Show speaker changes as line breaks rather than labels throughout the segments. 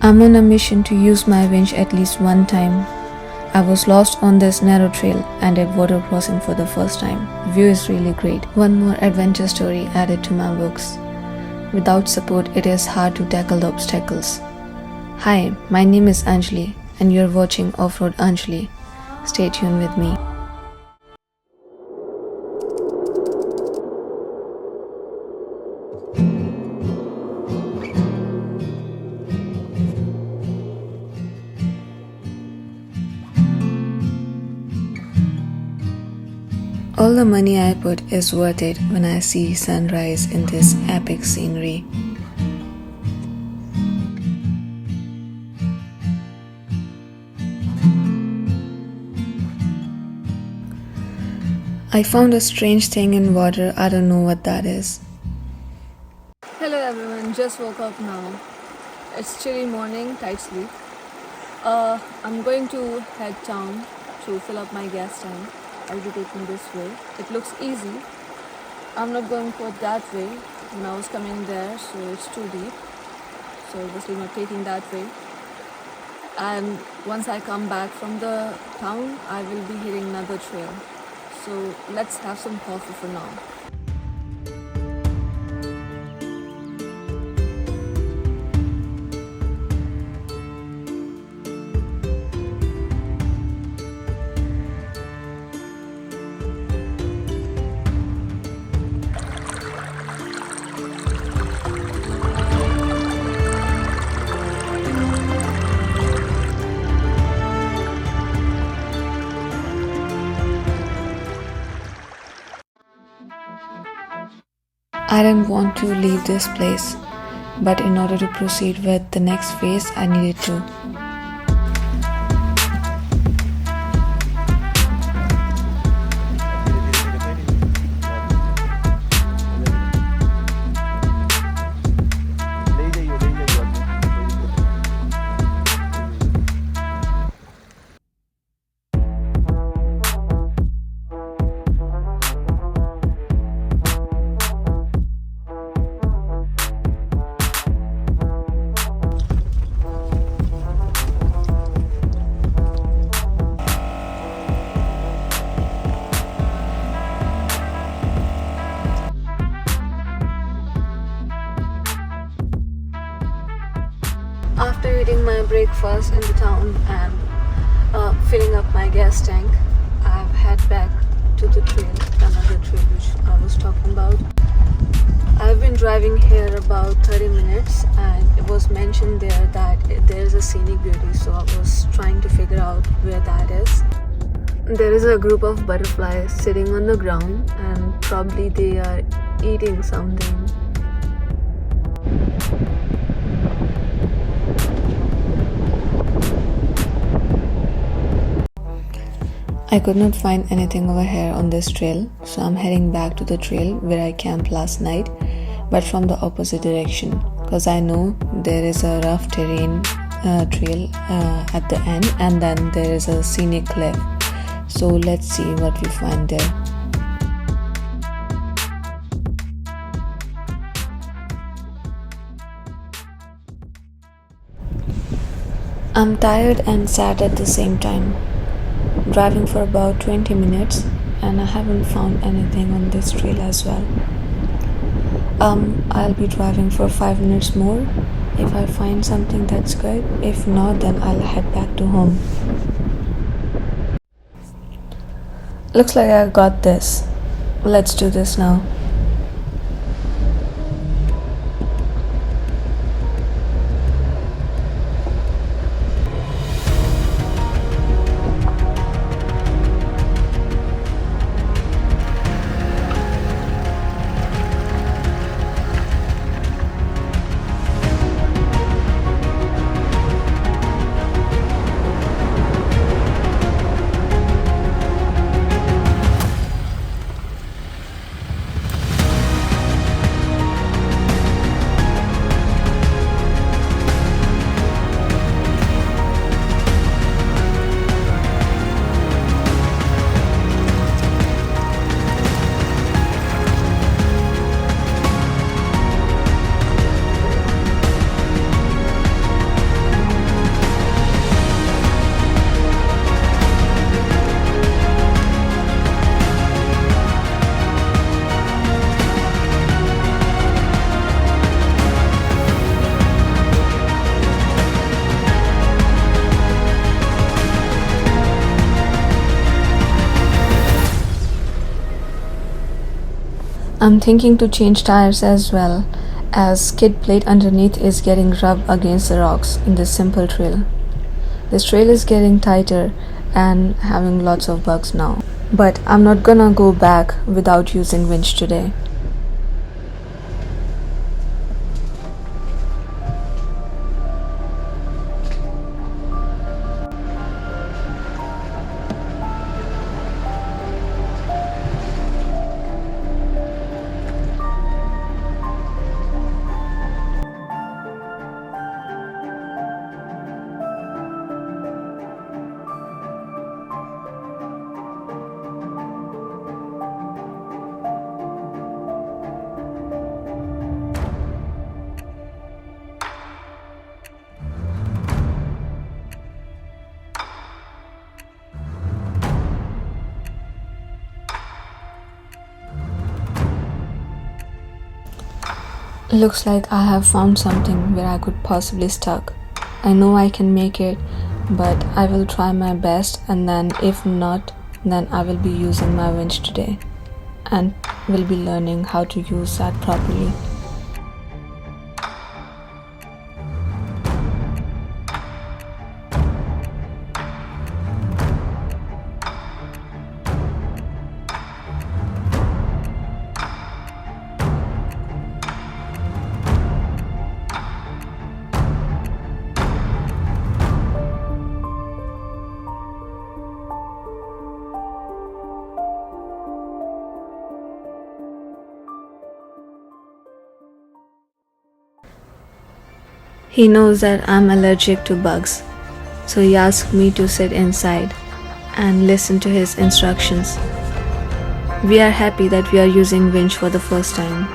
I'm on a mission to use my winch at least one time. I was lost on this narrow trail and did water crossing for the first time. The view is really great. One more adventure story added to my books. Without support, it is hard to tackle the obstacles. Hi, my name is Anjali and you're watching Off-Road Anjali. Stay tuned with me. All the money I put is worth it when I see sunrise in this epic scenery. I found a strange thing in water. I don't know what that is.
Hello everyone, just woke up now. It's chilly morning, tight sleep. I'm going to head down to fill up my gas tank. I'll be taking this way. It looks easy. I'm not going for that way. When I was coming there, so it's too deep. So obviously not taking that way. And once I come back from the town, I will be hitting another trail. So let's have some coffee for now.
I didn't want to leave this place, but in order to proceed with the next phase, I needed to. After eating my breakfast in the town and filling up my gas tank, I've head back to the trail, another trail which I was talking about. I've been driving here about 30 minutes and it was mentioned there that there's a scenic beauty, so I was trying to figure out where that is. There is a group of butterflies sitting on the ground and probably they are eating something. I could not find anything over here on this trail, so I'm heading back to the trail where I camped last night, but from the opposite direction, because I know there is a rough terrain trail at the end and then there is a scenic cliff. So let's see what we find there. I'm tired and sad at the same time. Driving for about 20 minutes and I haven't found anything on this trail as well. I'll be driving for 5 minutes more. If I find something, that's good. If not, then I'll head back to home. Looks like I got this. Let's do this now.
I'm thinking to change tires as well, as skid plate underneath is getting rubbed against the rocks in this simple trail. This trail is getting tighter and having lots of bugs now. But I'm not gonna go back without using winch today. Looks like I have found something where I could possibly stuck. I know I can make it, but I will try my best, and then if not, then I will be using my winch today and will be learning how to use that properly. He knows that I'm allergic to bugs, so he asked me to sit inside and listen to his instructions. We are happy that we are using winch for the first time.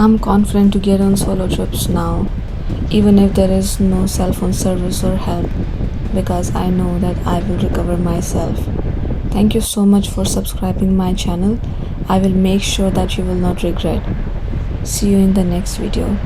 I'm confident to get on solo trips now, even if there is no cell phone service or help, because I know that I will recover myself. Thank you so much for subscribing my channel. I will make sure that you will not regret. See you in the next video.